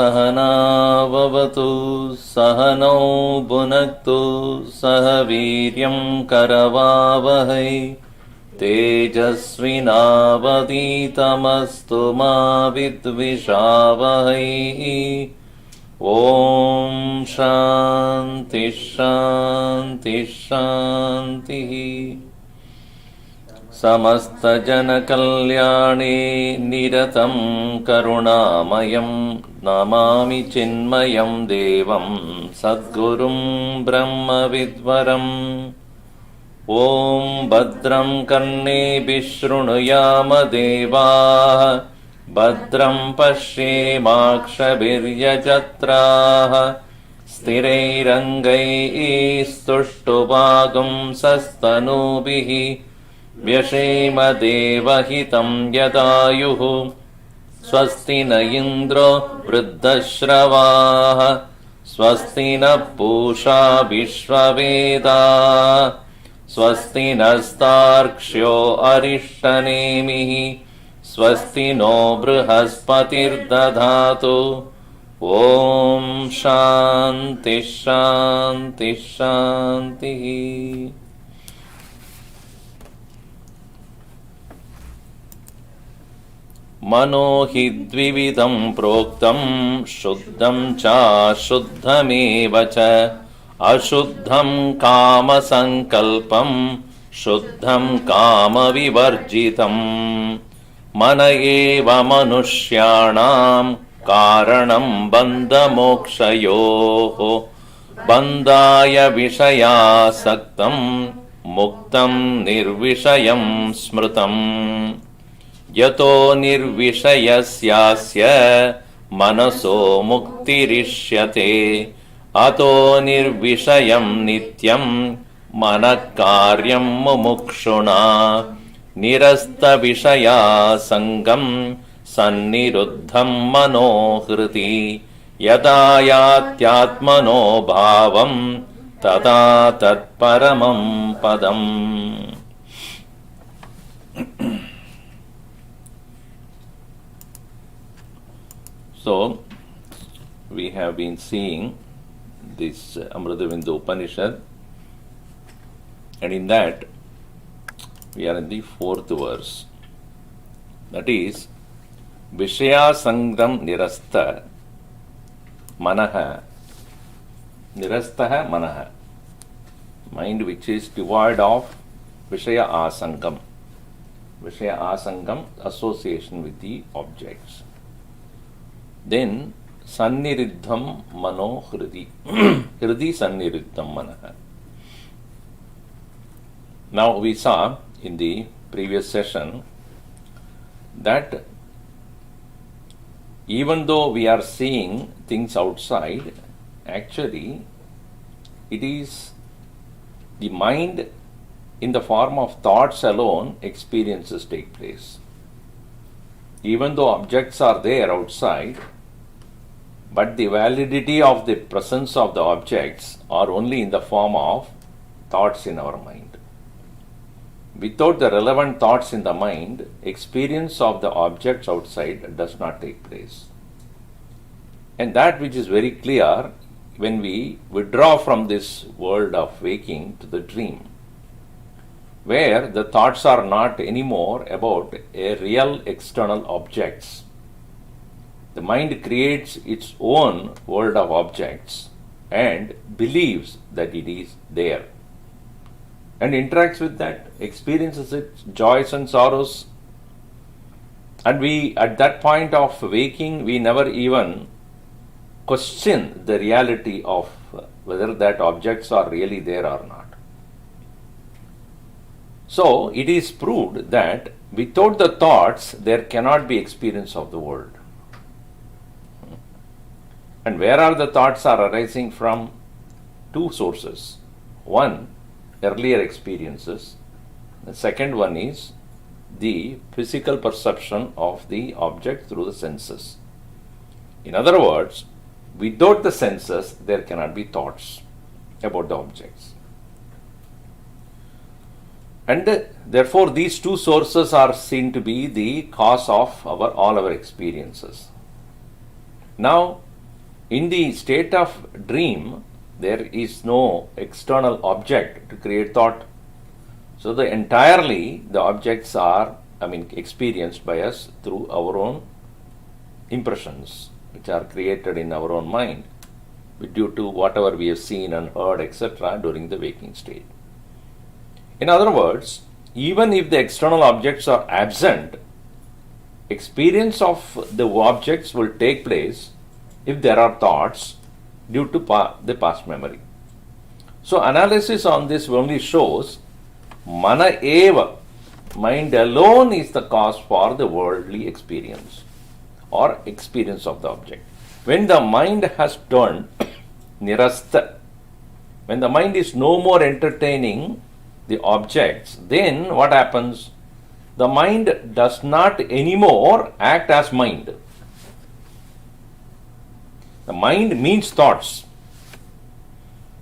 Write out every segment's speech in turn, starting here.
सहनाववतु सहनौ भुनक्तु सह वीर्यं करवावहै तेजस्विनावधीतमस्तु मा विद्विषावहै। ॐ शान्ति शान्ति शान्तिः। समस्तजनकल्याणे निरतं करुणामयं नमामि चिन्मयं देवं सद्गुरुं ब्रह्मविद्वरम्। ॐ भद्रं कर्णेभिः शृणुयाम देवाः भद्रं पश्येमाक्षभिर्यजत्राः स्थिरैरङ्गैस्तुष्टुवागुंसस्तनूभिः व्यशेम देवहितं यदायुः। स्वस्ति न इन्द्रो वृद्धश्रवाः स्वस्ति नः पूषा विश्ववेदाः स्वस्ति नस्तार्क्ष्यो अरिष्टनेमिः स्वस्ति नो बृहस्पतिर्दधातु। ॐ शान्ति शान्ति शान्तिः। मनो हि द्विविधं प्रोक्तं शुद्धं चाशुद्धमेव च। अशुद्धं कामसङ्कल्पं शुद्धं कामविवर्जितं। मन एव मनुष्याणां कारणं बन्धमोक्षयोः। बन्धाय विषयासक्तं मुक्तं निर्विषयं स्मृतम्। यतो निर्विषयस्यास्य मनसो मुक्तिरिष्यते। अतो निर्विषयं नित्यं मनः कार्यं मुमुक्षुणा। निरस्तविषयासङ्गं सन्निरुद्धं मनोहृति। यदा यात्यात्मनो भावं तदा तत्परमं पदम्। So, we have been seeing this Amritabindu Upanishad, and in that we are in the 4th verse. That is, Vishaya Sangam Nirasta Manaha. Nirastaha Manaha. Mind which is devoid of Vishaya Asangam. Vishaya Asangam, association with the objects. Then Sanniriddham Mano Hridi. Hridi Sanniriddham Manaha. Now we saw in the previous session that even though we are seeing things outside, actually it is the mind in the form of thoughts alone experiences take place. Even though objects are there outside, but the validity of the presence of the objects are only in the form of thoughts in our mind. Without the relevant thoughts in the mind, experience of the objects outside does not take place. And that which is very clear when we withdraw from this world of waking to the dream, where the thoughts are not anymore about a real external objects, The mind creates its own world of objects and believes that it is there and interacts with that, experiences its joys and sorrows. And we, at that point of waking, we never even question the reality of whether that objects are really there or not. So, it is proved that without the thoughts, there cannot be experience of the world. And where are the thoughts are arising from? Two sources. One, earlier experiences. The second one is the physical perception of the object through the senses. In other words, without the senses, there cannot be thoughts about the objects. And therefore, these two sources are seen to be the cause of all our experiences. Now, in the state of dream, there is no external object to create thought. So, the objects are, experienced by us through our own impressions, which are created in our own mind due to whatever we have seen and heard, etc., during the waking state. In other words, even if the external objects are absent, experience of the objects will take place if there are thoughts due to the past memory. So, analysis on this only shows mana eva, mind alone is the cause for the worldly experience or experience of the object. When the mind has turned nirasta, when the mind is no more entertaining the objects, then what happens? The mind does not anymore act as mind. The mind means thoughts.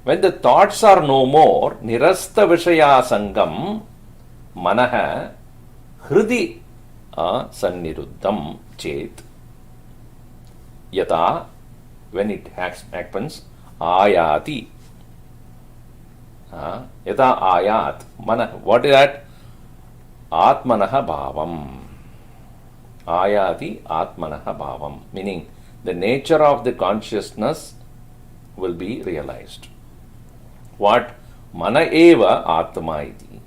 When the thoughts are no more, nirasta vishaya sangam manaha hridi sanniruddham chet. Yata, when it happens, ayati. Yata ayat. What is that? Atmanaha bhavam. Ayati atmanaha bhavam. Meaning, the nature of the consciousness will be realized. What? Mana eva atma iti.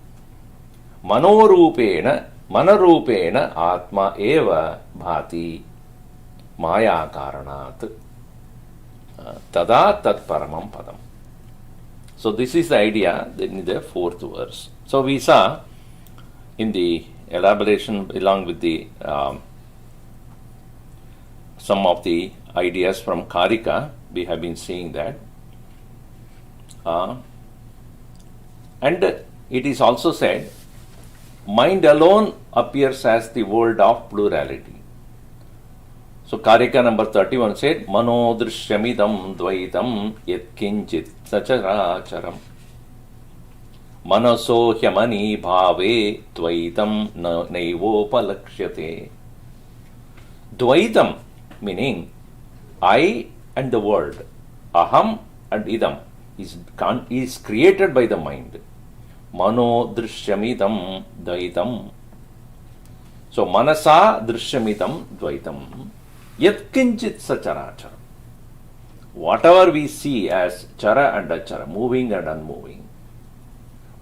Manarupena atma eva bhati maya karanat. Tada tat paramam padam. So this is the idea in the fourth verse. So we saw in the elaboration along with the some of the ideas from Karika, we have been seeing that. And it is also said, mind alone appears as the world of plurality. So Karika number 31 said, Mano drishyamidam dvaitam yat kinchit sacharacharam. Manaso hyamani bhave dvaitam naivopalaksyate. Dvaitam, meaning I and the world, aham and idam, is created by the mind. Mano drishyamidam dvaitam. So manasa drishyamidam dvaitam yat kinchit sacharacharam. Whatever we see as chara and achara, moving and unmoving.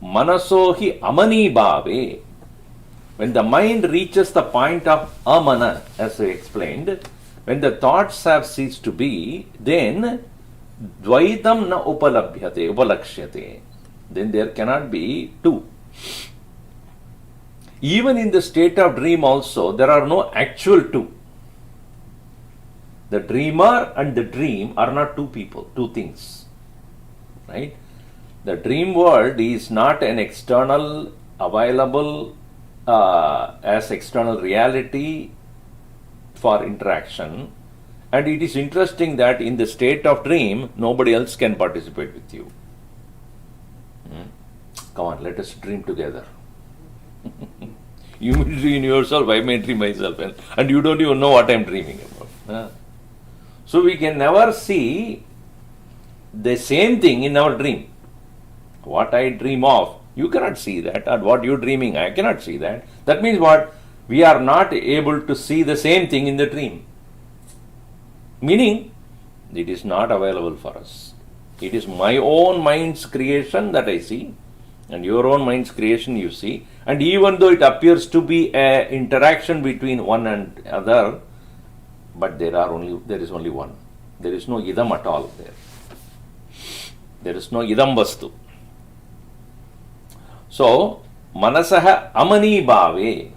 Manasohi amani bhave. When the mind reaches the point of amana, as we explained, when the thoughts have ceased to be, then dvaitam na upalakshyate. Then there cannot be two. Even in the state of dream also, there are no actual two. The dreamer and the dream are not two people, two things. Right? The dream world is not an external available as external reality for interaction. And it is interesting that in the state of dream, nobody else can participate with you. Come on, let us dream together. You may dream yourself, I may dream myself, and you don't even know what I am dreaming about. So we can never see the same thing in our dream. What I dream of, you cannot see that, or what you are dreaming, I cannot see that. That means what? We are not able to see the same thing in the dream. Meaning, it is not available for us. It is my own mind's creation that I see, and your own mind's creation you see. And even though it appears to be an interaction between one and other, but there is only one. There is no idam at all there. There is no idam vastu. So, manasaha amani bhave.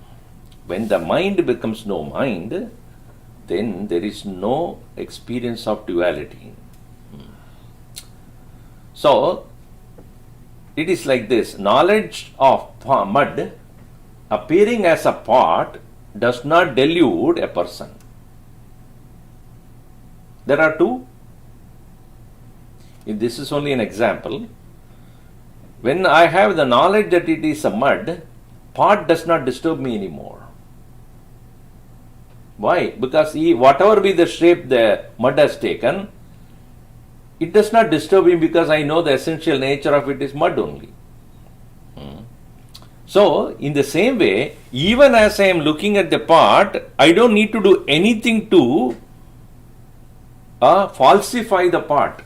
When the mind becomes no mind, then there is no experience of duality. So, it is like this. Knowledge of mud appearing as a pot does not delude a person. There are two. If this is only an example. When I have the knowledge that it is a mud, pot does not disturb me anymore. Why? Because whatever be the shape the mud has taken, it does not disturb me because I know the essential nature of it is mud only. So, in the same way, even as I am looking at the pot, I don't need to do anything to falsify the pot.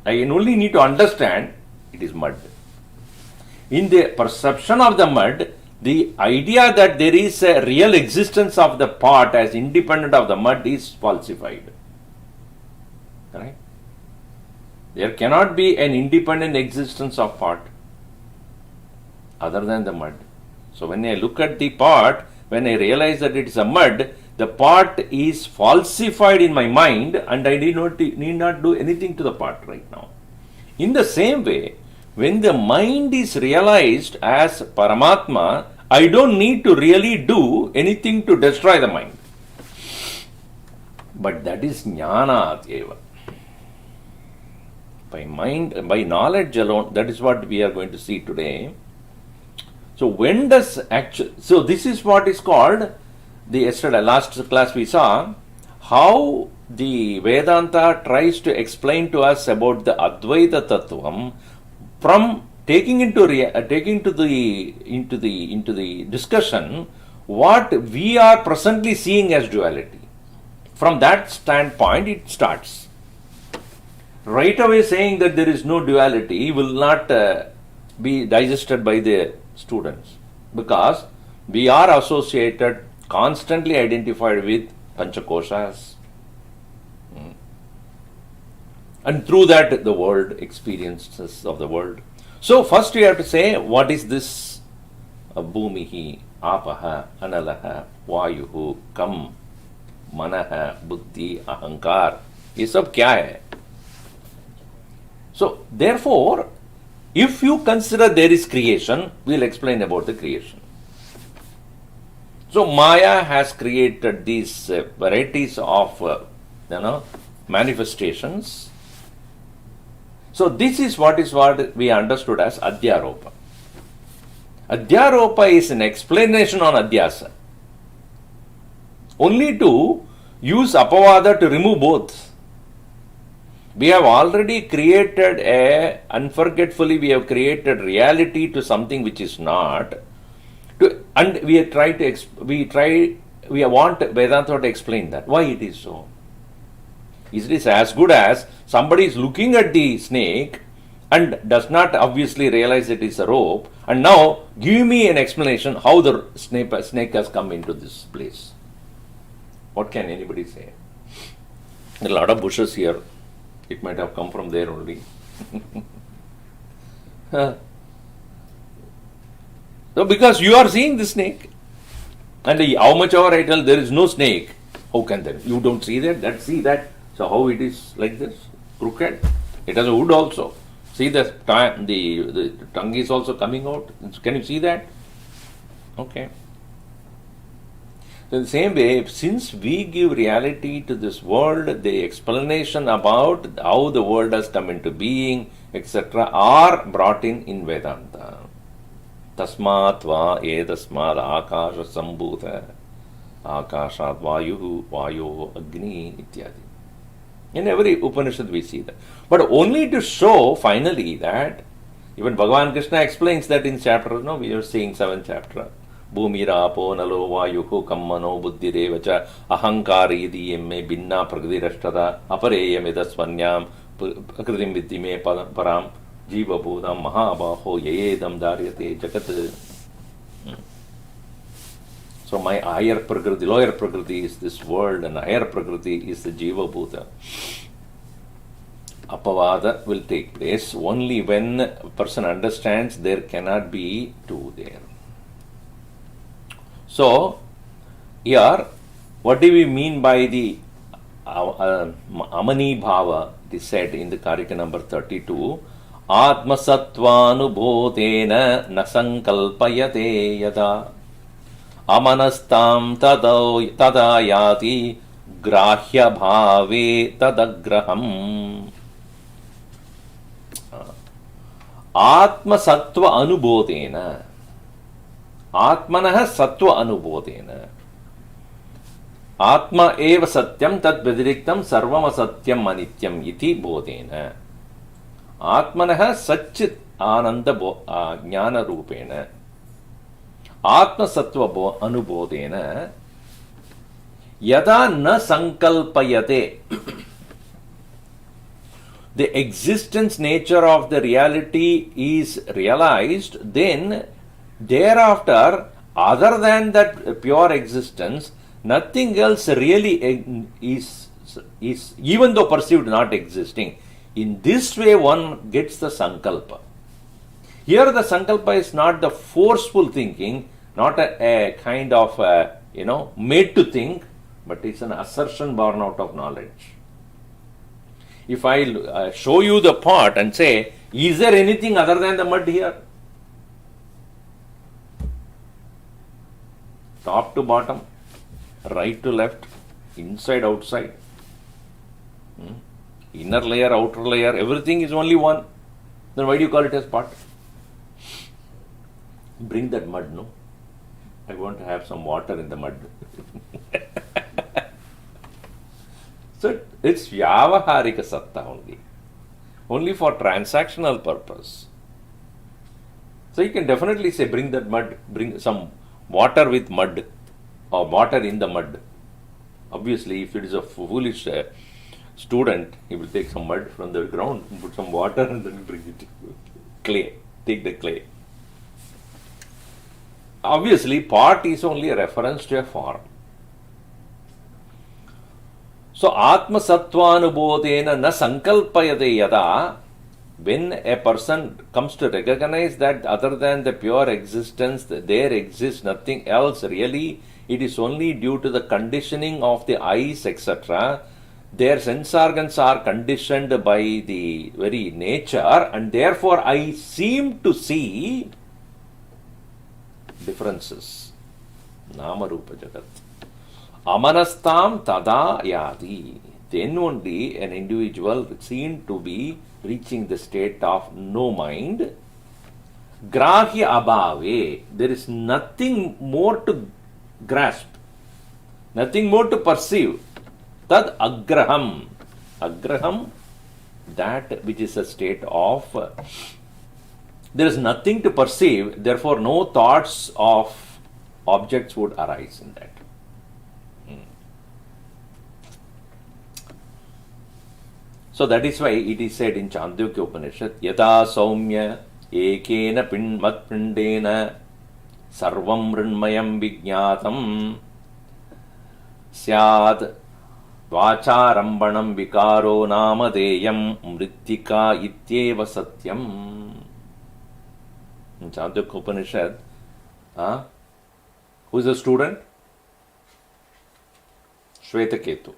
I only need to understand it is mud. In the perception of the mud, the idea that there is a real existence of the pot as independent of the mud is falsified. Right? There cannot be an independent existence of pot other than the mud. So when I look at the pot, when I realize that it is a mud, the pot is falsified in my mind and I need not do anything to the pot right now. In the same way, when the mind is realized as Paramatma, I don't need to really do anything to destroy the mind. But that is jnana eva. By knowledge alone, that is what we are going to see today. So so this is what is called, last class we saw, how the Vedanta tries to explain to us about the Advaita Tattvam from taking into the discussion what we are presently seeing as duality. From that standpoint, it starts. Right away saying that there is no duality will not be digested by the students, because we are associated, constantly identified with Panchakoshas. And through that, the world, experiences of the world. So first we have to say, what is this Bhumihi, Apaha, Analaha, Vayuhu, Kam, Manaha, Buddhi, Ahankar. Ye sab kya hai? So therefore, if you consider there is creation, we will explain about the creation. So Maya has created these varieties of manifestations. So this is what we understood as Adhyaropa. Adhyaropa is an explanation on Adhyasa. Only to use Apavada to remove both. We have already created unforgetfully we have created reality to something which is not. And we want Vedanta to explain that. Why it is so? It is as good as somebody is looking at the snake and does not obviously realize it is a rope, and now give me an explanation how the snake has come into this place. What can anybody say? There are a lot of bushes here. It might have come from there only. So because you are seeing the snake, and how much ever I tell there is no snake, how can there? You don't see that, see that. So how it is like this? Crooked. It has a wood also. See the tongue is also coming out. Can you see that? Okay. So in the same way, since we give reality to this world, the explanation about how the world has come into being, etc., are brought in Vedanta. Tasmat va edasmad akasha sambhuta akashat vayuhu vayo agni ityadi. In every Upanishad we see that. But only to show finally that, even Bhagavan Krishna explains that in chapter, we are seeing 7th chapter. Bhumirapo nalo vayuhu kammano buddhirevacha ahankari idi emme binna prakrtirashtada apareyam edasvanyam prakritim viddime param jiva bhudam mahabaho yayedam daryate jagat. So my higher prakriti, lower prakriti is this world, and higher prakriti is the jiva bhuta. Apavada will take place only when a person understands there cannot be two there. So, here, what do we mean by the Amani Bhava? It is said in the Karika number 32. Atma Satvanubhodena Nasankalpayate Yada Amanastam Tadayati Grahya Bhave Tadagraham. Atma Sattva Anubodhena. Atmanah Sattva Anubodhena. Atma eva satyam tad vyadiriktam sarvam asatyam anityam iti bodhena. Atmanah Satchit Ananda Jnana Rupena. Atma Sattva Anubodhena. Yada na sankalpayate. The existence nature of the reality is realized, then thereafter, other than that pure existence, nothing else really is even though perceived not existing. In this way one gets the sankalpa. Here the sankalpa is not the forceful thinking, not a kind of made to think, but it's an assertion born out of knowledge. If I show you the pot and say, is there anything other than the mud here? Top to bottom, right to left, inside, outside, inner layer, outer layer, everything is only one. Then why do you call it as pot? Bring that mud, no? I want to have some water in the mud. So it's Vyavaharika Satta only for transactional purpose. So you can definitely say, bring that mud, bring some water with mud or water in the mud. Obviously, if it is a foolish student, he will take some mud from the ground and put some water and then bring it. Clay, take the clay. Obviously, pot is only a reference to a form. So, Atma Sattvanubodhena na sankalpayate yada. When a person comes to recognize that other than the pure existence, there exists nothing else really, it is only due to the conditioning of the eyes, etc. Their sense organs are conditioned by the very nature, and therefore I seem to see differences. Nama Rupa Jagat. Amanastam tada yadi. Then only an individual seen to be reaching the state of no mind. Grahya abhave. There is nothing more to grasp, nothing more to perceive. Tad agraham. Agraham, that which is a state of there is nothing to perceive, therefore no thoughts of objects would arise in that. So that is why it is said in Chandogya Upanishad, Yada Saumya Ekena Matpindena Sarvam Rinmayam Vijñātam Syad Vacharambanam Vikaro Namadeyam Mrittika Ityeva Satyam. In Chandogya Upanishad, who is a student? Shvetaketu.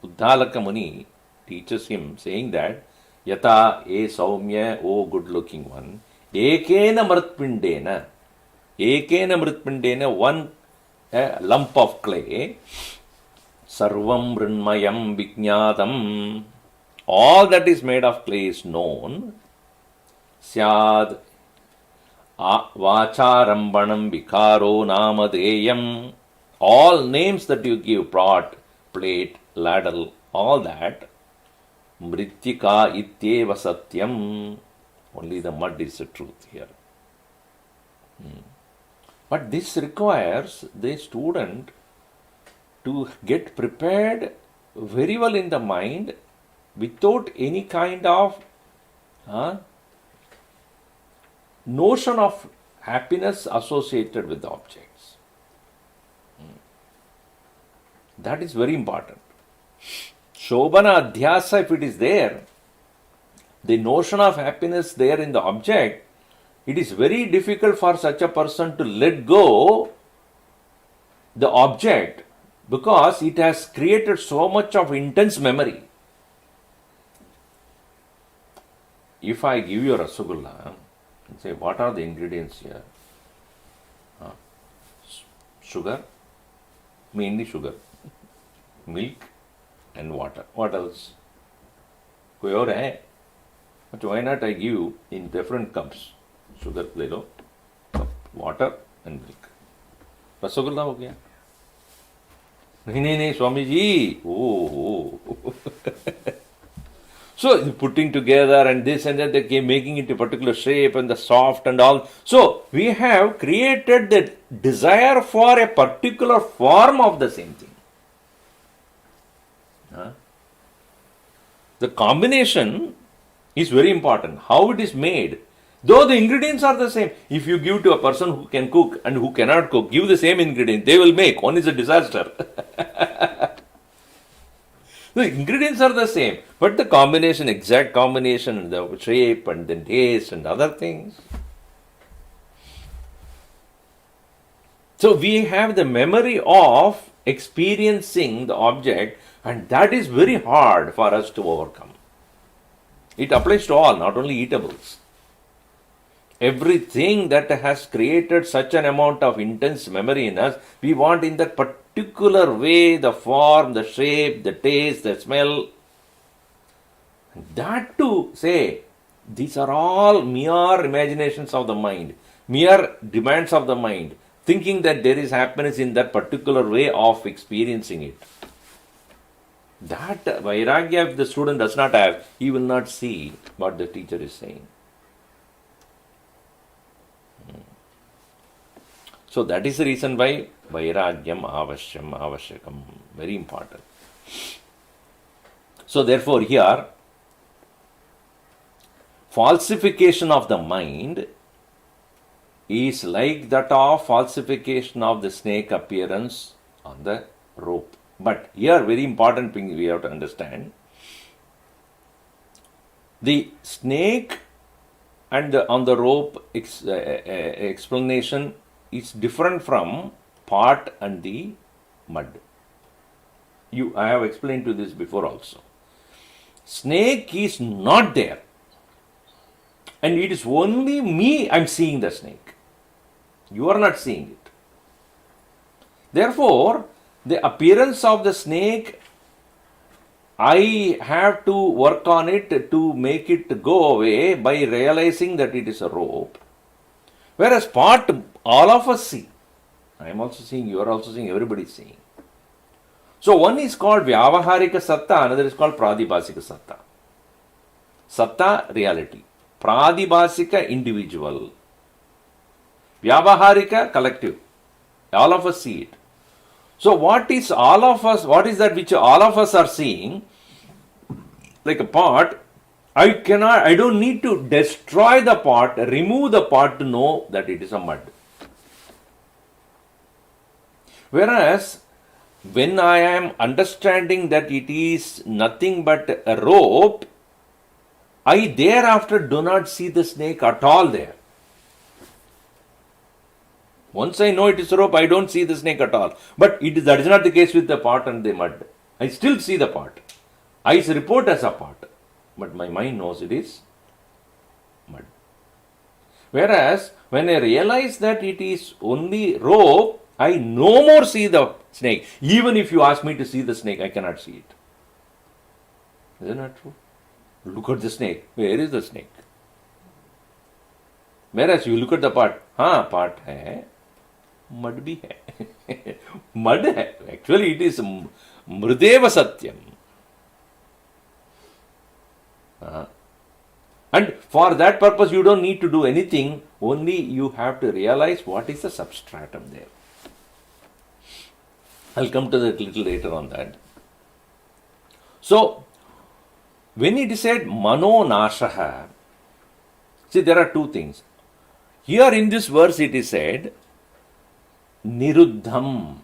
Uddalaka Muni teaches him, saying that Yata e Saumya, O good looking one, Ekena Mritpindena. Ekena Mritpindena, one lump of clay, Sarvam Rinmayam Vijñātam, all that is made of clay is known. Syad Vacharambanam Vikaro Namadeyam, all names that you give, pot, plate, ladle, all that, Mritika Ityeva Satyam, only the mud is the truth here. But this requires the student to get prepared very well in the mind without any kind of notion of happiness associated with the objects. That is very important. Shobhana Adhyasa, if it is there, the notion of happiness there in the object, it is very difficult for such a person to let go the object because it has created so much of intense memory. If I give you a Rasagulla and say, what are the ingredients here? Sugar, mainly sugar, milk and water. What else? कोई और है? But why not I give in different cups? Sugar ले लो, cup, water and milk. Rasgulla हो गया. नहीं Swami ji. Oh. So putting together and this and that, they came making it a particular shape and the soft and all. So we have created the desire for a particular form of the same thing. The combination is very important. How it is made, though the ingredients are the same. If you give to a person who can cook and who cannot cook, give the same ingredient, they will make. One is a disaster. The ingredients are the same, but the combination, exact combination, the shape and the taste and other things. So we have the memory of experiencing the object, and that is very hard for us to overcome. It applies to all, not only eatables. Everything that has created such an amount of intense memory in us, we want in that particular way, the form, the shape, the taste, the smell. That to say, these are all mere imaginations of the mind, mere demands of the mind, thinking that there is happiness in that particular way of experiencing it. That vairagya, if the student does not have, he will not see what the teacher is saying. So that is the reason why vairagyam avashyakam, very important. So therefore here, falsification of the mind is like that of falsification of the snake appearance on the rope. But here, very important thing we have to understand, the snake and on the rope explanation is different from pot and the mud. I have explained to this before also. Snake is not there, and it is only me, I am seeing the snake. You are not seeing it. Therefore, the appearance of the snake, I have to work on it to make it go away by realizing that it is a rope. Whereas pot, all of us see. I am also seeing, you are also seeing, everybody is seeing. So one is called Vyavaharika Satta, another is called Pradibhasika Satta. Satta, reality. Pradibhasika, individual. Vyavaharika, collective. All of us see it. So what is all of us, what is that which all of us are seeing? Like a pot, I don't need to destroy the pot, remove the pot to know that it is a mud. Whereas, when I am understanding that it is nothing but a rope, I thereafter do not see the snake at all there. Once I know it is a rope, I don't see the snake at all. But that is not the case with the pot and the mud. I still see the pot. I report as a pot. But my mind knows it is mud. Whereas, when I realize that it is only rope, I no more see the snake. Even if you ask me to see the snake, I cannot see it. Is it not true? Look at the snake. Where is the snake? Whereas you look at the pot, pot hai, mud bhi hai. Mud hai. Actually, it is mrideva satyam. And for that purpose, you don't need to do anything, only you have to realize what is the substratum there. I'll come to that little later on that. So, when it is said mano nashaha, see, there are two things. Here in this verse it is said niruddham.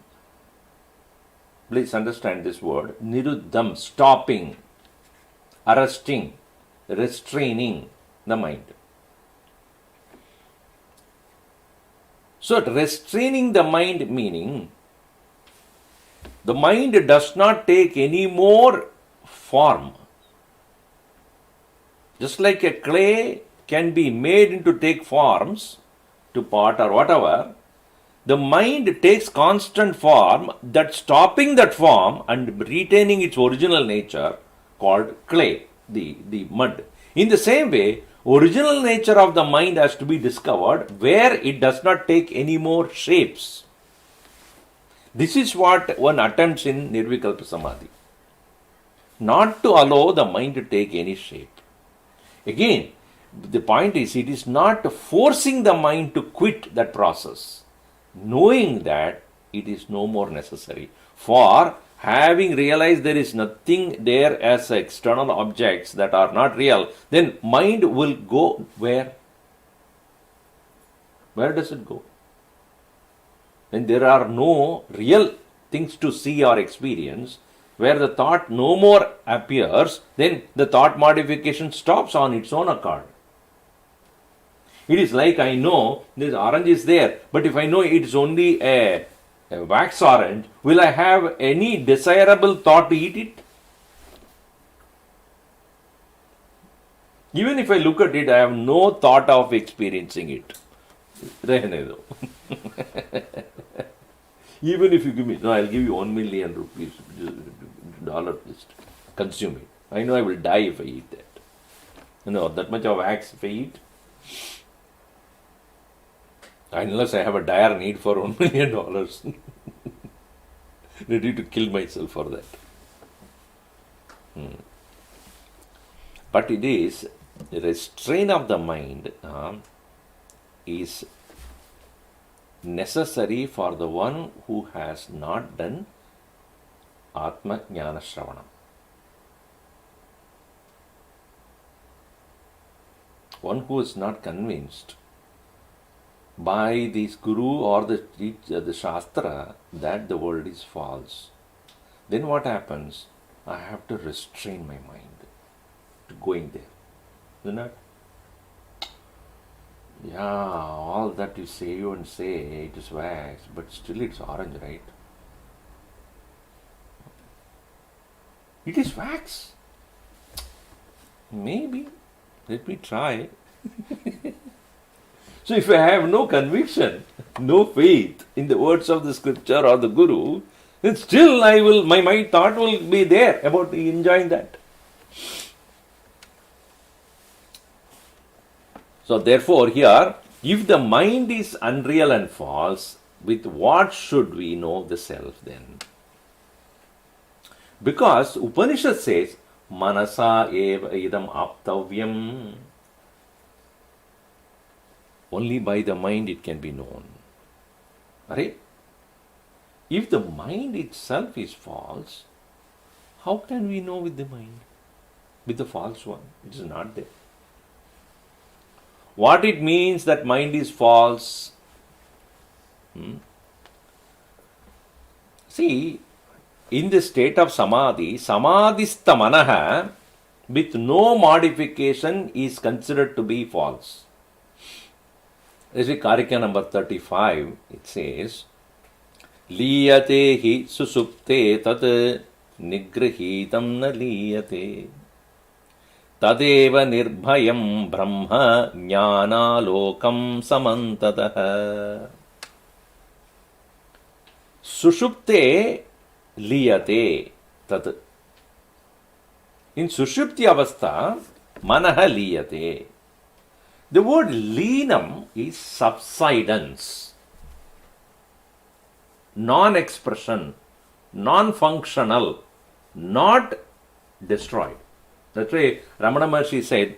Please understand this word. Niruddham, stopping, arresting, restraining the mind. So, restraining the mind meaning the mind does not take any more form. Just like a clay can be made into take forms, to pot or whatever, the mind takes constant form, that stopping that form and retaining its original nature called clay, the mud. In the same way, original nature of the mind has to be discovered where it does not take any more shapes. This is what one attempts in Nirvikalpa Samadhi. Not to allow the mind to take any shape. Again, the point is, it is not forcing the mind to quit that process, knowing that it is no more necessary. For having realized there is nothing there as external objects that are not real, then mind will go where? Where does it go? When there are no real things to see or experience, where the thought no more appears, then the thought modification stops on its own accord. It is like I know this orange is there, but if I know it is only a wax orange, will I have any desirable thought to eat it? Even if I look at it, I have no thought of experiencing it. Even if you give me, no, I'll give you 1 million rupees, dollar, just consume it. I know I will die if I eat that. That much of wax if I eat. Unless I have a dire need for $1 million. Ready to kill myself for that. But it is, the restraint of the mind is necessary for the one who has not done Atma Jnana Shravanam. One who is not convinced by this Guru or the Shastra that the world is false, then what happens? I have to restrain my mind to going there. Isn't it? Yeah, all that you say it is wax, but still it's orange, right? It is wax. Maybe. Let me try. So if I have no conviction, no faith in the words of the scripture or the Guru, then still my thought will be there about enjoying that. So therefore here, if the mind is unreal and false, with what should we know the self then? Because Upanishad says, Manasa eva idam aptavyam. Only by the mind it can be known. Right? If the mind itself is false, how can we know with the mind? With the false one? It is not there. What it means that mind is false? See, in the state of samadhi, samadhistha manaha, with no modification, is considered to be false. This is Karika number 35. It says, Liyate hi susupte tat nigrahitam na liyate. Tadeva nirbhayam brahma jnana lokam samantataha. Sushupte liyate tat. In sushupti avastha, manaha liyate. The word leenam is subsidence, non-expression, non-functional, not destroyed. That's why Ramana Maharshi said,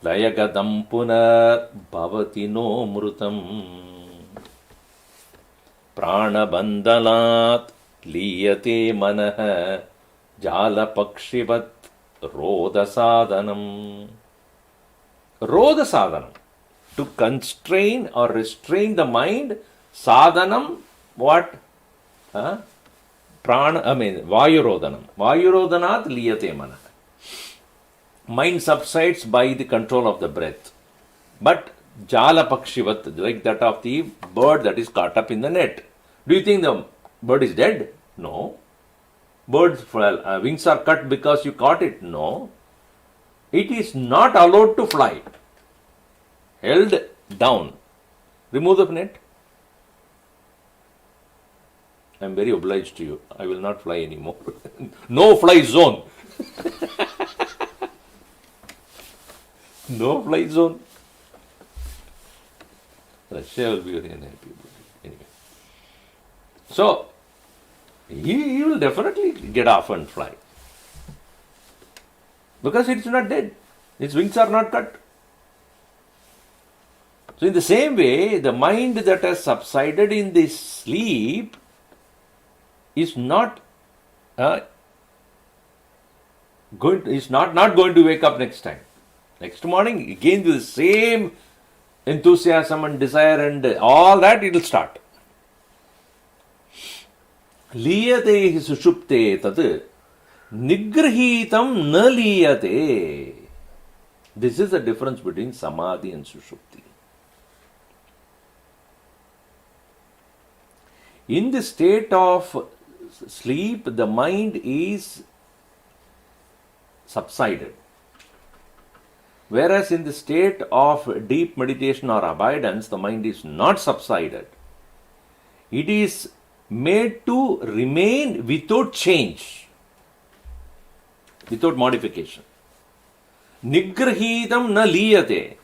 Layagadam punar bhavati no mrutam pranabandhanat liyate manah jala pakshivat roda sadhanam. Roda sadhanam. To constrain or restrain the mind, sadhanam, what? Vayurodhanam. Vayurodhanat liyate manah. Mind subsides by the control of the breath. But jala pakshivat, like that of the bird that is caught up in the net. Do you think the bird is dead? No. Bird's wings are cut because you caught it? No. It is not allowed to fly. Held down. Remove the net. I am very obliged to you. I will not fly anymore. No fly zone. No fly zone. Russia will be very unhappy. Anyway. So, he will definitely get off and fly. Because it's not dead. Its wings are not cut. So, in the same way, the mind that has subsided in this sleep is not going to wake up next time. Next morning, again with the same enthusiasm and desire and all that, it will start. Liyate sushupte tat nigrahitam na liyate. This is the difference between samadhi and sushupti. In the state of sleep, the mind is subsided. Whereas in the state of deep meditation or abidance, the mind is not subsided. It is made to remain without change, without modification. Nigrahitam na liyate.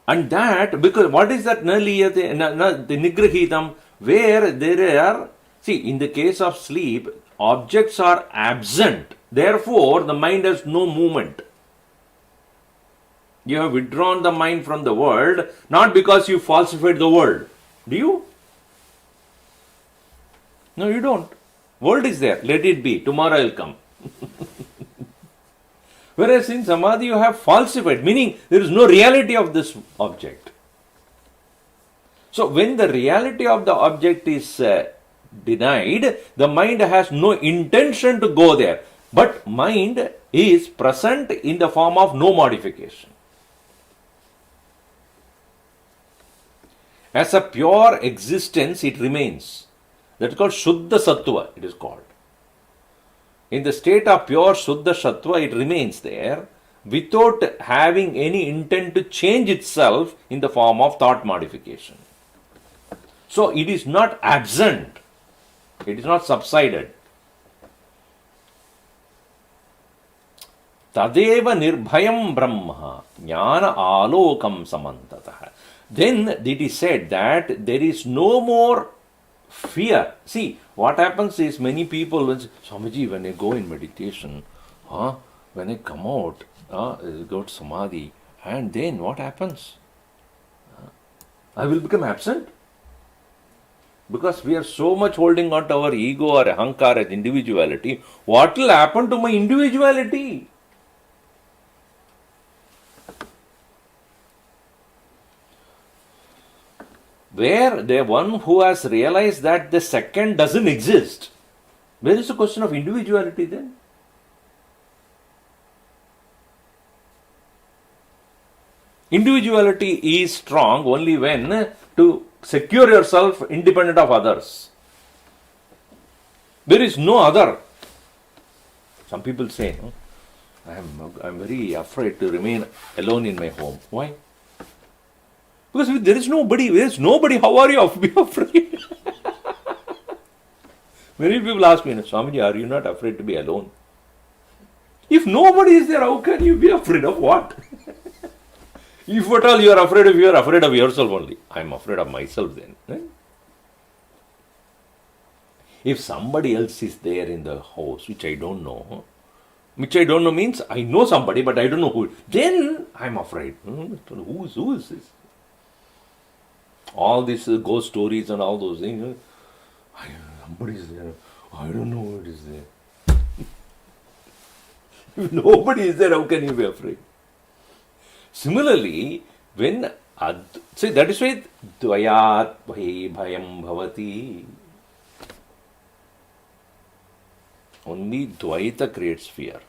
And that, because what is that na liyate, the nigrahitam, where there are, see, in the case of sleep, objects are absent. Therefore, the mind has no movement. You have withdrawn the mind from the world, not because you falsified the world. Do you? No, you don't. World is there. Let it be. Tomorrow will come. Whereas in Samadhi you have falsified, meaning there is no reality of this object. So when the reality of the object is denied, the mind has no intention to go there. But mind is present in the form of no modification. As a pure existence, it remains. That's called Shuddha Sattva, it is called. In the state of pure Shuddha Sattva, it remains there without having any intent to change itself in the form of thought modification. So it is not absent. It is not subsided. Tadeva nirbhayam brahma jnana alokam samantatah. Then it is said that there is no more fear. See, what happens is many people will say, Swamiji, when I go in meditation, when I come out, go to Samadhi, and then what happens? I will become absent. Because we are so much holding on to our ego or ahankar as individuality, what will happen to my individuality? Where the one who has realized that the second doesn't exist, where is the question of individuality then? Individuality is strong only when to secure yourself independent of others. There is no other. Some people say, I'm very afraid to remain alone in my home. Why? Because there is nobody, how are you be afraid? Many people ask me, Swamiji, are you not afraid to be alone? If nobody is there, how can you be afraid of what? If at all you are afraid of yourself only. I am afraid of myself then. Right? If somebody else is there in the house, which I don't know, which I don't know means I know somebody, but I don't know who. Then I'm afraid. Who is this? All these ghost stories and all those things. Somebody is there. I don't know who it is there. If nobody is there, how can you be afraid? Similarly, when see, that is why dvayat bhayam bhavati. Only dvaita creates fear.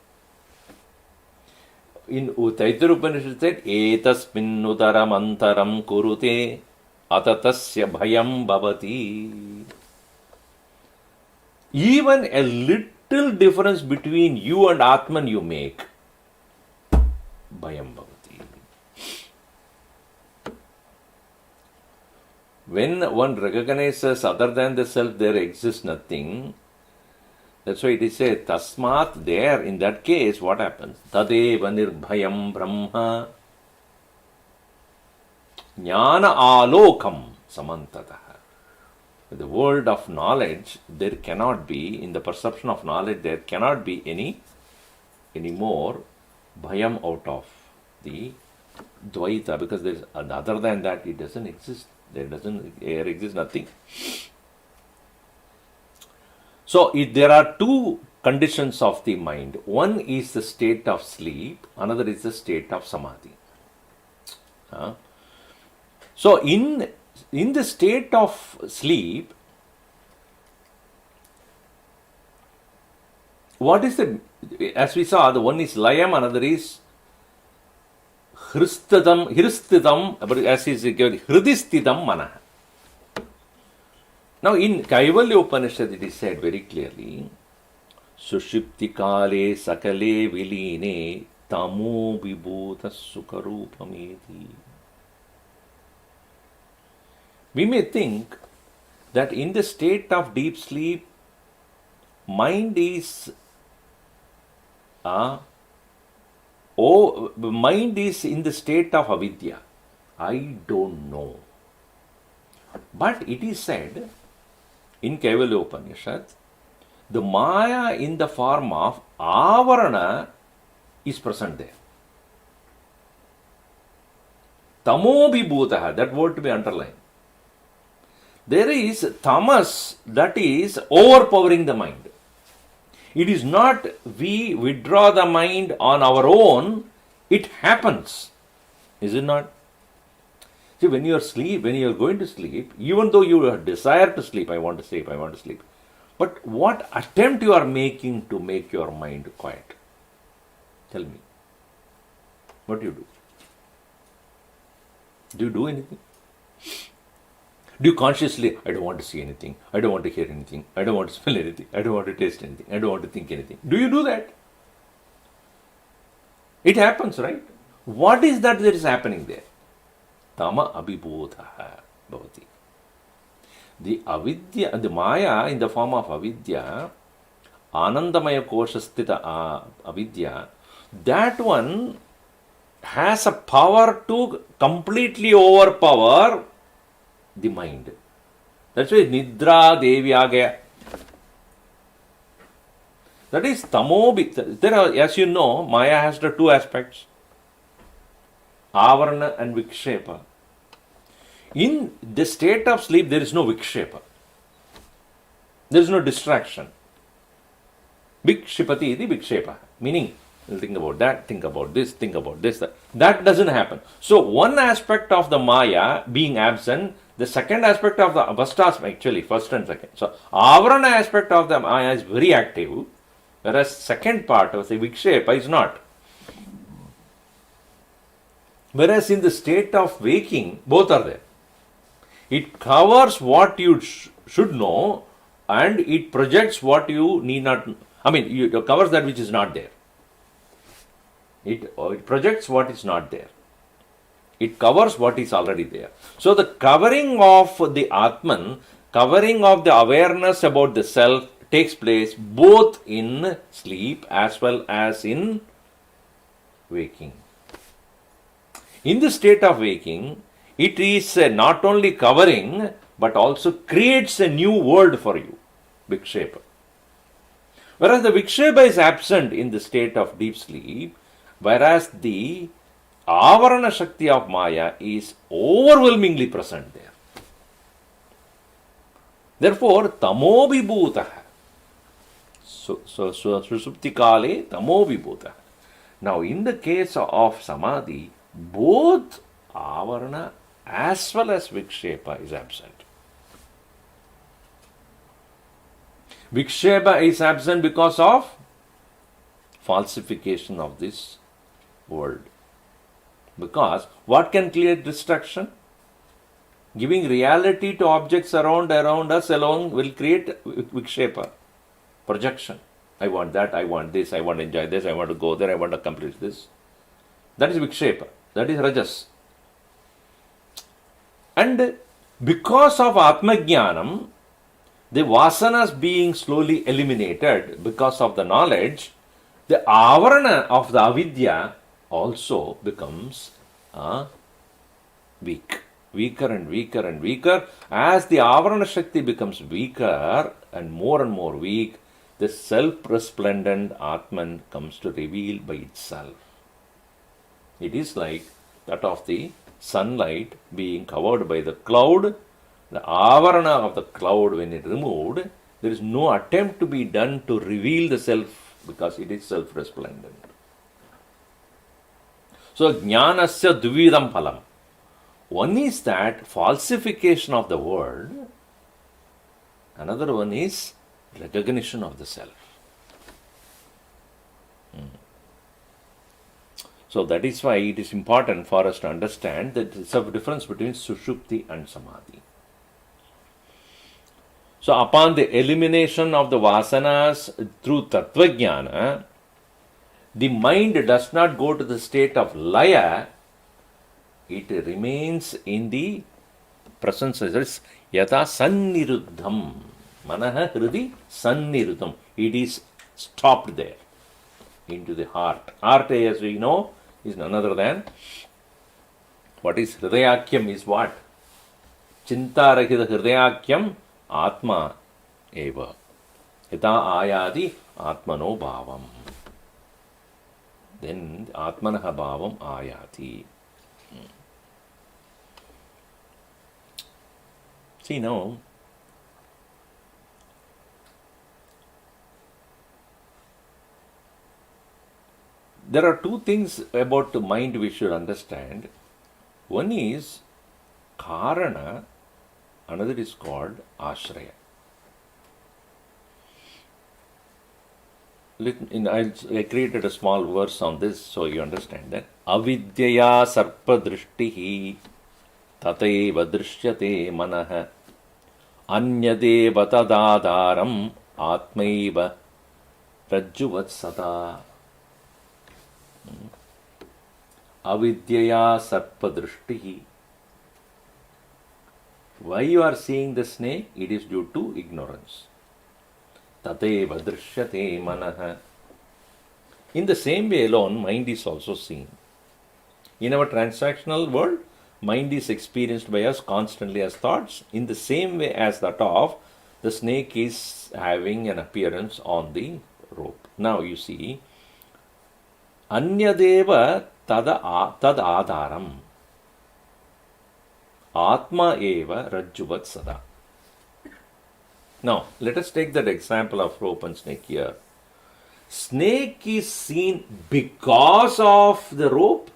In Taittiriya Upanishad said, etasmin udaram antaram kurute atatasya bhayam bhavati. Even a little difference between you and Atman you make, bhayam bhavati. When one recognizes other than the self, there exists nothing. That's why it is said, tasmat, there, in that case, what happens? Tadeva nirbhayam brahma jnana alokam samantataha. In the world of knowledge, there cannot be, in the perception of knowledge, there cannot be any more bhayam out of the dvaita, because there is, other than that, it doesn't exist. There exists nothing. So, there are two conditions of the mind. One is the state of sleep, another is the state of samadhi. So, in the state of sleep, what is as we saw, the one is layam, another is hristitam, but as is given, hridistitam manah. Now, in Kaivalya Upanishad, it is said very clearly, Sushipti kale sakale viline tamo vibhuta sukarupameti. We may think that in the state of deep sleep, mind is in the state of avidya. I don't know. But it is said in Kaivalya Upanishad, the Maya in the form of avarana is present there. Tamo vibhutaha, that word to be underlined. There is tamas that is overpowering the mind. It is not we withdraw the mind on our own, it happens. Is it not? See, when you are going to sleep, even though you desire to sleep, I want to sleep. But what attempt you are making to make your mind quiet? Tell me. What do you do? Do you do anything? Do you consciously, I don't want to see anything, I don't want to hear anything, I don't want to smell anything, I don't want to taste anything, I don't want to think anything? Do you do that? It happens, right? What is that is happening there? Tama abhibodha bhavati. The avidya, the maya in the form of avidya, anandamaya koshasthita avidya, that one has a power to completely overpower the mind. That's why nidra devyagaya. That is tamobi. There are, as you know, maya has the two aspects, avarana and vikshepa. In the state of sleep, there is no vikshepa. There is no distraction. Vikshipati iti vikshepa. Meaning, think about that, think about this, think about this. That doesn't happen. So, one aspect of the maya being absent, the second aspect of the first and second. So, avarana aspect of the maya is very active, whereas second part of the vikshepa is not. Whereas in the state of waking, both are there. It covers what you should know and it projects what you need not. It covers that which is not there. It projects what is not there. It covers what is already there. So the covering of the Atman, covering of the awareness about the self takes place both in sleep as well as in waking. In the state of waking, it is not only covering but also creates a new world for you, vikshepa. Whereas the Vikshepa is absent in the state of deep sleep, whereas the Avarana Shakti of Maya is overwhelmingly present there. Therefore, Tamo Vibhutah. So Susupti Kale Tamo Vibhutah. Now, in the case of Samadhi, both Avarana as well as Vikshepa is absent. Vikshepa is absent because of falsification of this world. Because what can create destruction? Giving reality to objects around us alone will create Vikshepa, projection. I want that, I want this, I want to enjoy this, I want to go there, I want to accomplish this. That is Vikshepa, that is Rajas. And because of Atmajnanam, the vasanas being slowly eliminated because of the knowledge, the avarana of the avidya also becomes weak. Weaker and weaker and weaker. As the avarana shakti becomes weaker and more weak, the self-resplendent Atman comes to reveal by itself. It is like that of the sunlight being covered by the cloud. The avarana of the cloud, when it removed, there is no attempt to be done to reveal the self because it is self-resplendent. So, jnanasya dvividam phalam. One is that falsification of the world, another one is recognition of the self. So that is why it is important for us to understand that there is a difference between Sushupti and Samadhi. So upon the elimination of the vasanas through Tattvajnana, the mind does not go to the state of laya, it remains in the presence of yata sanniruddham. Manaha hridi sanniruddham. It is stopped there, into the heart. Heart, as we know, is none other than, what is Hridayakyam is what? Chintarahita Hridayakyam Atma eva. Yata ayadi Atmano bhavam. Then Atmanaha bhavam ayati. See now, there are two things about the mind we should understand. One is Karana, another is called Ashraya. I created a small verse on this so you understand that. Avidyaya sarpa drishtihi tateva drishyate manaha anyadeva tadadaram atmaiva rajjuvat sada. Avidyaya sarpa drishtihi. Why you are seeing the snake? It is due to ignorance. Tateva drishyate manaha. In the same way alone, mind is also seen. In our transactional world, mind is experienced by us constantly as thoughts, in the same way as that of the snake is having an appearance on the rope. Now you see, Anyadeva tad adaram. Atma eva rajjuvat sada. Now, let us take that example of rope and snake here. Snake is seen because of the rope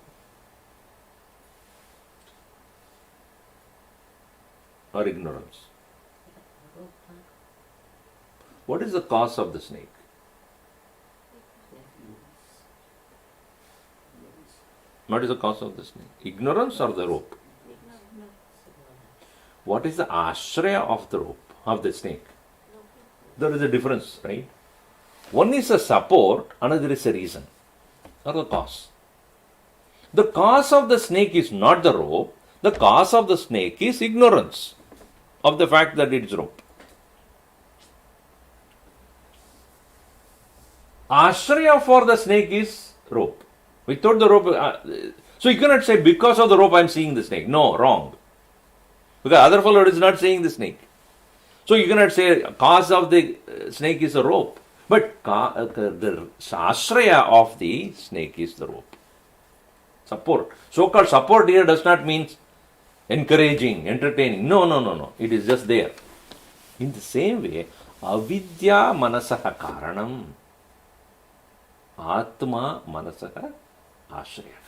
or ignorance? What is the cause of the snake? What is the cause of the snake? Ignorance or the rope? What is the ashraya of the rope, of the snake? There is a difference, right? One is a support, another is a reason, or the cause. The cause of the snake is not the rope, the cause of the snake is ignorance of the fact that it is rope. Ashraya for the snake is rope. Without the rope, so you cannot say because of the rope I am seeing the snake. No, wrong. Because other fellow is not seeing the snake. So you cannot say cause of the snake is a rope. But the ashraya of the snake is the rope. Support. So-called support here does not mean encouraging, entertaining. No. It is just there. In the same way, avidya manasaha karanam, atma manasaha ashraya.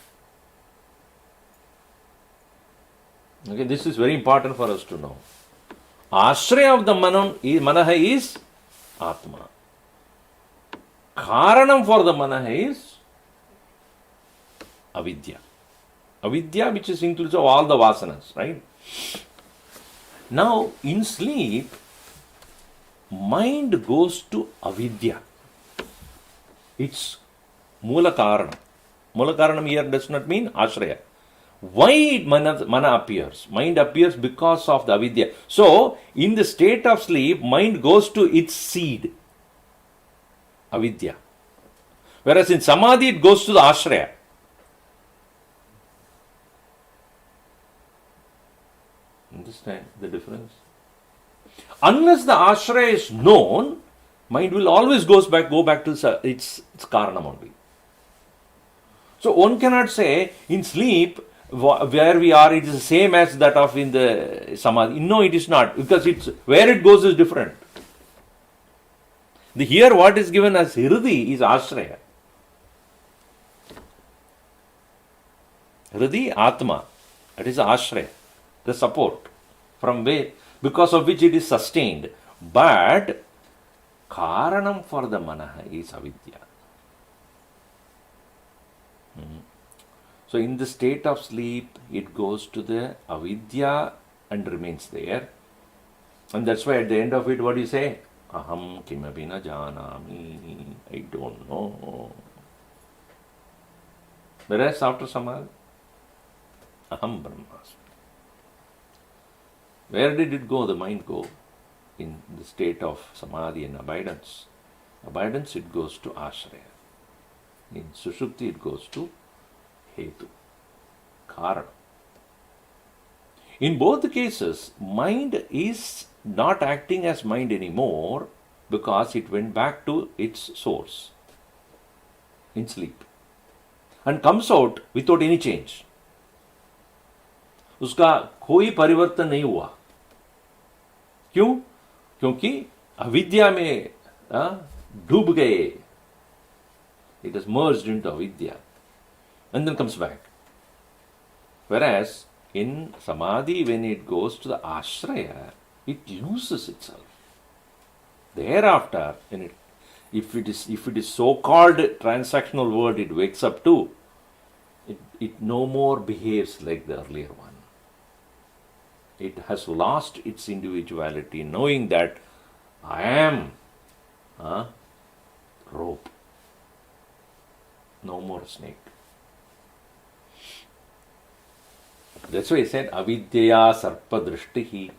Okay, this is very important for us to know. Ashraya of the manaha is atma. Karanam for the manaha is avidya. Avidya, which is includes of all the vasanas, right? Now, in sleep, mind goes to avidya. It's mula karanam. Mula karanam here does not mean ashraya. Why mana appears? Mind appears because of the avidya. So, in the state of sleep, mind goes to its seed, avidya. Whereas in samadhi, it goes to the ashraya. Understand the difference? Unless the ashraya is known, mind will always go back to its karanam only. So one cannot say in sleep where we are, it is the same as that of in the samadhi. No, it is not, because it's where it goes is different. Here what is given as hridi is ashraya. Hridi, atma, that is ashraya, the support, from where, because of which it is sustained. But karanam for the manaha is avidya. So in the state of sleep, it goes to the avidya and remains there. And that's why at the end of it, what do you say? Aham kimapi na janami. I don't know. Whereas after samadhi, aham brahmasmi. Where did it go, the mind go? In the state of samadhi and abidance. Abidance, it goes to ashraya. In sushupti, it goes to hetu, karana. In both cases, mind is not acting as mind anymore because it went back to its source in sleep and comes out without any change. उसका कोई परिवर्तन नहीं हुआ. क्यों? क्योंकि अविद्या में डूब गए. It has merged into avidya and then comes back. Whereas in samadhi, when it goes to the ashraya, it loses itself. Thereafter, if it is so-called transactional world, it wakes up to, it no more behaves like the earlier one. It has lost its individuality, knowing that I am rope, no more snake. That's why he said, avidyaya sarpa drishtihi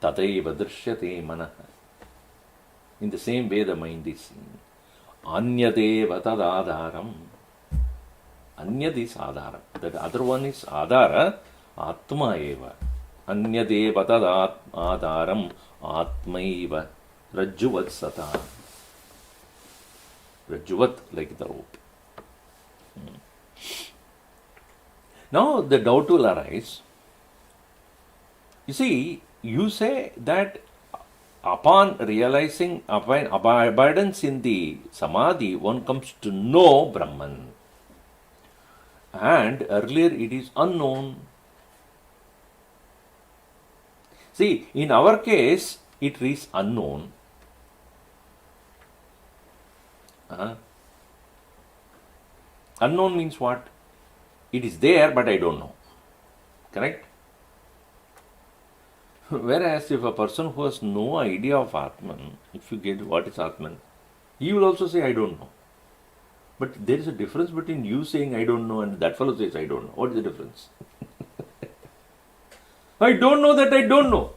tataiva drishyate manaha. In the same way, the mind is seen. Anyadeva tadadaram. Anyad is adhara. That other one is adhara, atma eva. Anyadeva tadadaram atma eva. Rajjuvat sata. Rajjuvat, like the rope. Now the doubt will arise. You see, you say that upon realizing abidance in the samadhi, one comes to know Brahman. And earlier it is unknown. See, in our case, it is unknown. Unknown means what? It is there, but I don't know. Correct? Whereas if a person who has no idea of Atman, if you get what is Atman, he will also say, I don't know. But there is a difference between you saying, I don't know, and that fellow says, I don't know. What is the difference? I don't know that I don't know.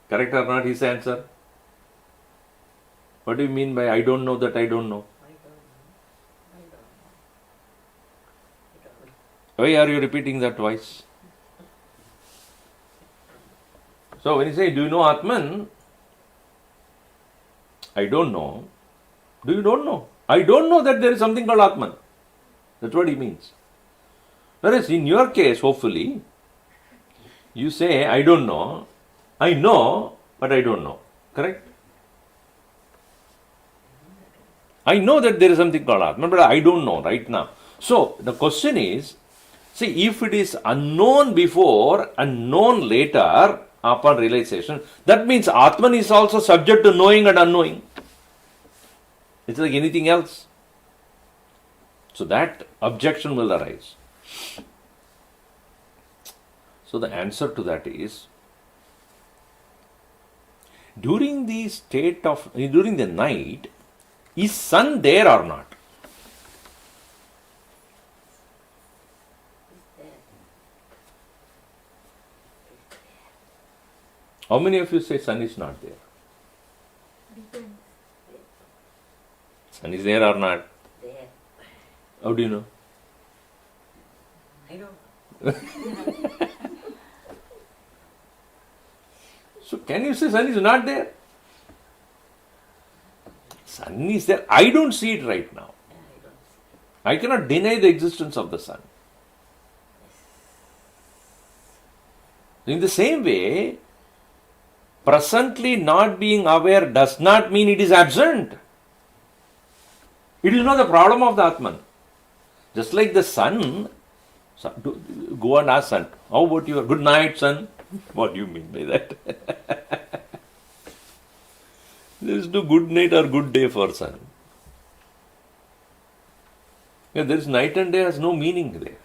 Correct or not, his answer? What do you mean by I don't know that I don't know? Why are you repeating that twice? So when you say, do you know Atman? I don't know. Do you don't know? I don't know that there is something called Atman. That's what he means. Whereas in your case, hopefully, you say, I don't know. I know, but I don't know. Correct? I know that there is something called Atman, but I don't know right now. So the question is, see, if it is unknown before and known later upon realization, that means Atman is also subject to knowing and unknowing. It's like anything else. So that objection will arise. So the answer to that is, during the night, is sun there or not? How many of you say sun is not there? Sun is there or not? There. How do you know? I don't. So can you say sun is not there? Sun is there. I don't see it right now. I don't see. I cannot deny the existence of the sun. In the same way, presently not being aware does not mean it is absent. It is not the problem of the Atman. Just like the sun, go and ask sun, how about your good night, sun? What do you mean by that? There is no good night or good day for sun. Yeah, there is night and day has no meaning there.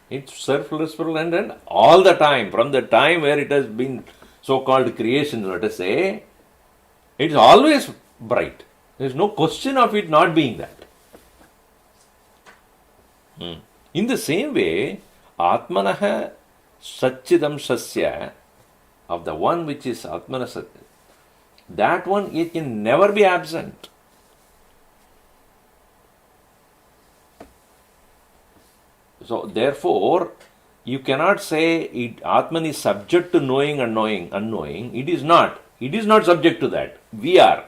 It's self-referential and all the time, from the time where it has been so-called creation, let us say, it is always bright. There is no question of it not being that. In the same way, Atmanaha Satchidam Sasya, of the one which is Atmana Satya, that one it can never be absent. So therefore, you cannot say Atman is subject to knowing and unknowing. It is not. It is not subject to that. We are.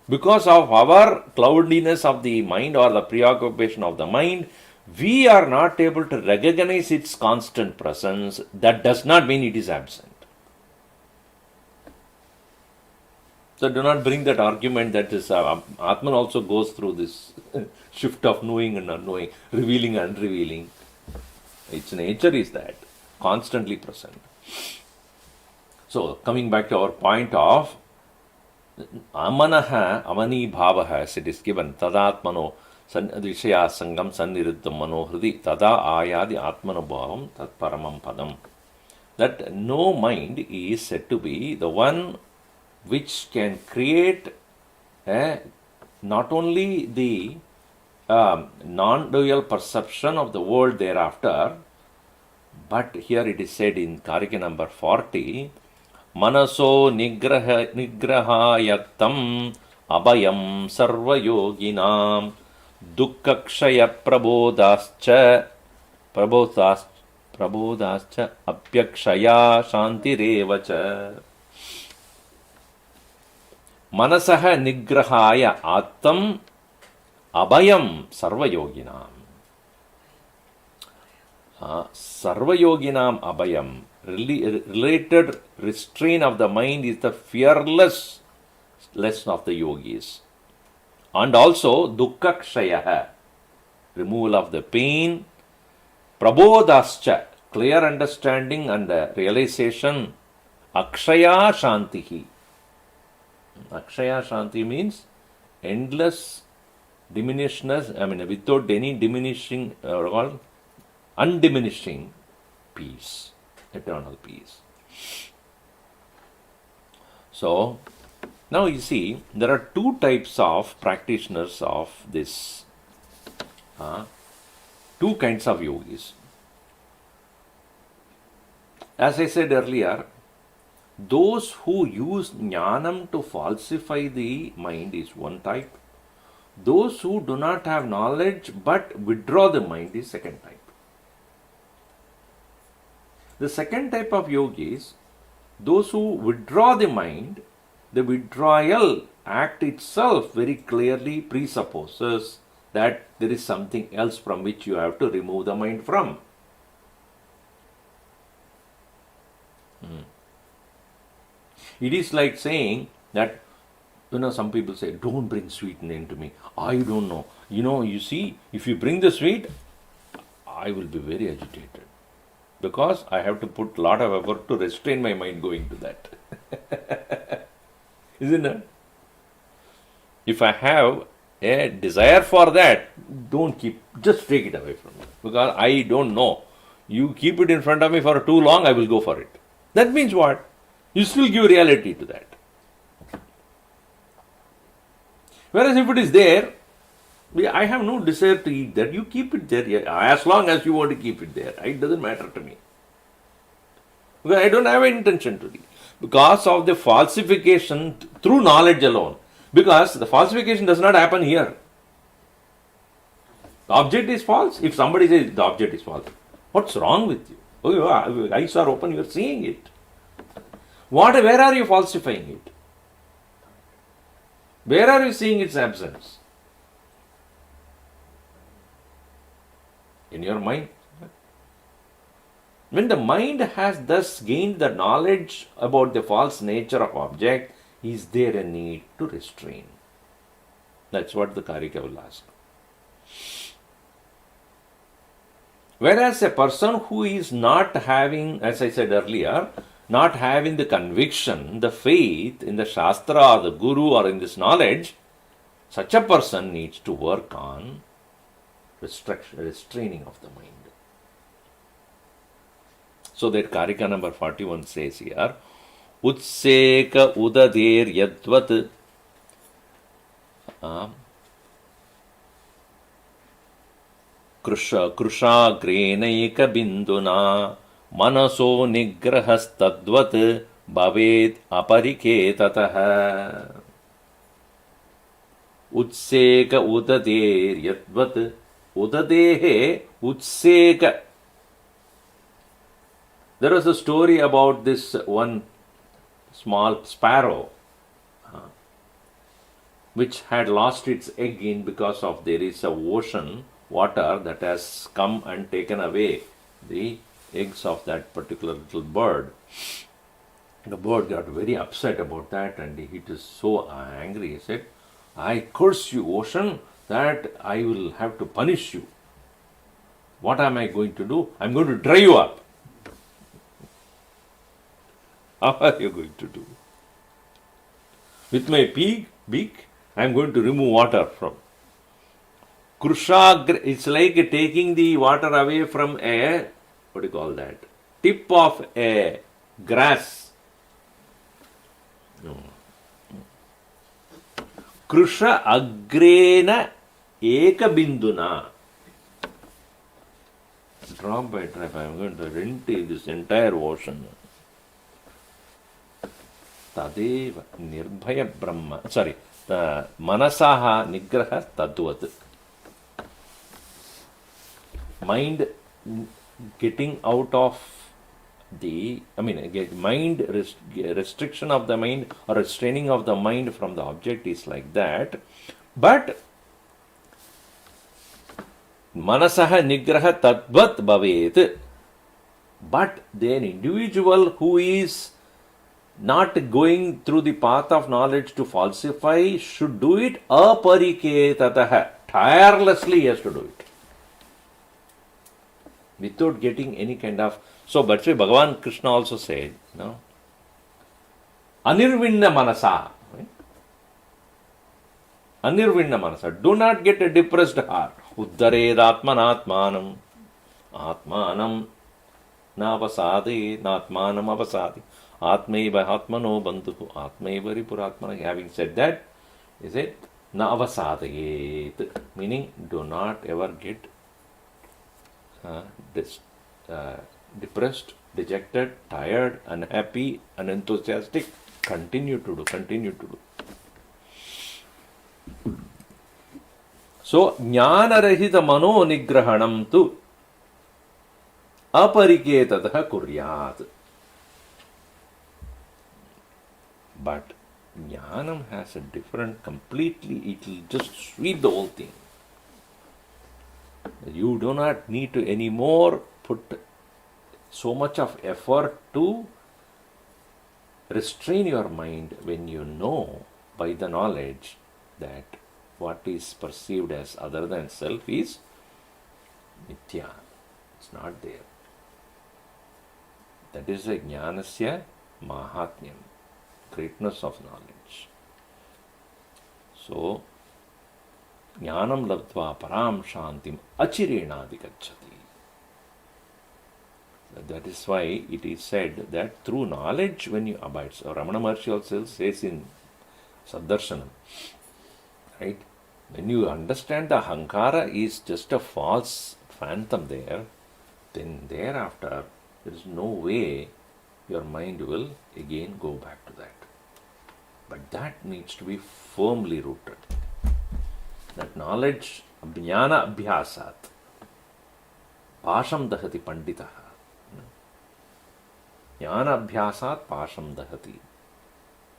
Because of our cloudiness of the mind or the preoccupation of the mind, we are not able to recognize its constant presence. That does not mean it is absent. So do not bring that argument that is Atman also goes through this shift of knowing and unknowing, revealing and unrevealing. Its nature is that, constantly present. So coming back to our point of Amanaha, Amani Bhavaha, as it is given, Tadatmano, Vishaya Sangam Sanniruddham Mano Hridi, Tada Ayadi Atmano Bhavam Tat Paramam Padam. That no mind is said to be the one which can create not only the non-dual perception of the world thereafter, but here it is said in Karika number 40, Manaso nigrahayaktam abhayam sarva yoginam dukkakshaya prabodhascha apyakshaya shantirevacha. Manasaha nigrahaya attam abhayam sarva yoginam. Sarva yoginam abhayam, related restraint of the mind is the fearlessness of the yogis. And also dukkakshaya, removal of the pain, prabodhascha, clear understanding and realization, akshaya shantihi. Akshaya shanti means endless diminishedness, without any diminishing or undiminishing peace, eternal peace. So, now you see, there are two types of practitioners of this, two kinds of yogis. As I said earlier, those who use jnanam to falsify the mind is one type. Those who do not have knowledge but withdraw the mind is second type. The second type of yogis those who withdraw the mind, the withdrawal act itself very clearly presupposes that there is something else from which you have to remove the mind from. It is like saying that, some people say, don't bring sweet into me. I don't know. You see, if you bring the sweet, I will be very agitated. Because I have to put a lot of effort to restrain my mind going to that. Isn't it? If I have a desire for that, just take it away from me. Because I don't know. You keep it in front of me for too long, I will go for it. That means what? You still give reality to that. Whereas if it is there, I have no desire to eat that. You keep it there as long as you want to keep it there. It doesn't matter to me. Because I don't have an intention to eat. Because of the falsification through knowledge alone. Because the falsification does not happen here. The object is false. If somebody says the object is false, what's wrong with you? Oh, your eyes are open, you are seeing it. Where are you falsifying it? Where are you seeing its absence? In your mind. When the mind has thus gained the knowledge about the false nature of object, is there a need to restrain? That's what the Karika will ask. Whereas a person who is not having, as I said earlier, not having the conviction, the faith in the Shastra or the Guru or in this knowledge, such a person needs to work on restraining of the mind. So that Karika number 41 says here, Utseka udadir yadvat krusha grenaika binduna manaso nigrahastadvat bhavet apariketataha. Utseka udadir yadvat udadehe utseka. There was a story about this one small sparrow which had lost its egg because of there is a ocean water that has come and taken away the eggs of that particular little bird. The bird got very upset about that and he was so angry. He said, I curse you, ocean, that I will have to punish you. What am I going to do? I am going to dry you up. How are you going to do? With my beak, I am going to remove water from. Krusha, it's like taking the water away from a, what do you call that? Tip of a grass. No. Krusha agrena eka binduna. Drop by drop, I am going to empty this entire ocean. Tadeva nirbhaya brahma. Manasaha nigraha tadvat. Mind getting out of restriction of the mind or restraining of the mind from the object is like that. But manasaha nigraha tadvat bhavet. But the individual who is not going through the path of knowledge to falsify should do it apariketataha. Tirelessly he has to do it. Without getting any kind of... So, but Bhagavan Krishna also said, Anirvinna manasa. Right? Anirvinna manasa. Do not get a depressed heart. Uddared atmanatmanam. Atmanam navasadi. Natmanam avasadi. Atmaiva atmano bandhu. Atmaiva ripuratmana. Having said that, he said, navasadayet. Meaning, do not ever get depressed, dejected, tired, unhappy, unenthusiastic. Continue to do. So, jnanarahita mano nigrahanam tu apariketataha kuryat. But jnanam has a different, completely, it will just sweep the whole thing. You do not need to anymore put so much of effort to restrain your mind when you know by the knowledge that what is perceived as other than self is mithya. It's not there. That is a jnanasya mahatmyam, greatness of knowledge. So, jnanam labdva param shantim achirenadikachati. That is why it is said that through knowledge when you abide. So Ramana Maharshi also says in Saddarshanam, right? When you understand the Hankara is just a false phantom there, then thereafter there is no way your mind will again go back to that. But that needs to be firmly rooted. That knowledge, jnana abhyasat, pasham dahati panditaha. Jnana abhyasat pasham dahati.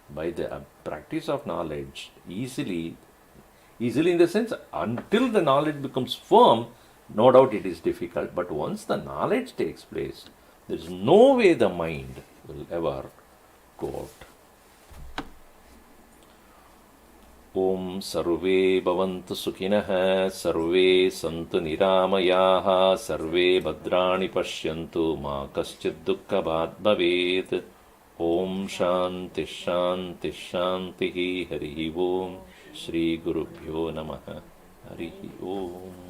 By the practice of knowledge, easily in the sense, until the knowledge becomes firm, no doubt it is difficult. But once the knowledge takes place, there is no way the mind will ever go out. Om sarve bhavantu sukhinah, sarve santu niramayaha, sarve bhadrani pashyantu, ma kaschid dukkha bhat bhavet. Om shanti shanti shanti. Harihi Om. Shri Gurubhyo Namaha. Harihi Om.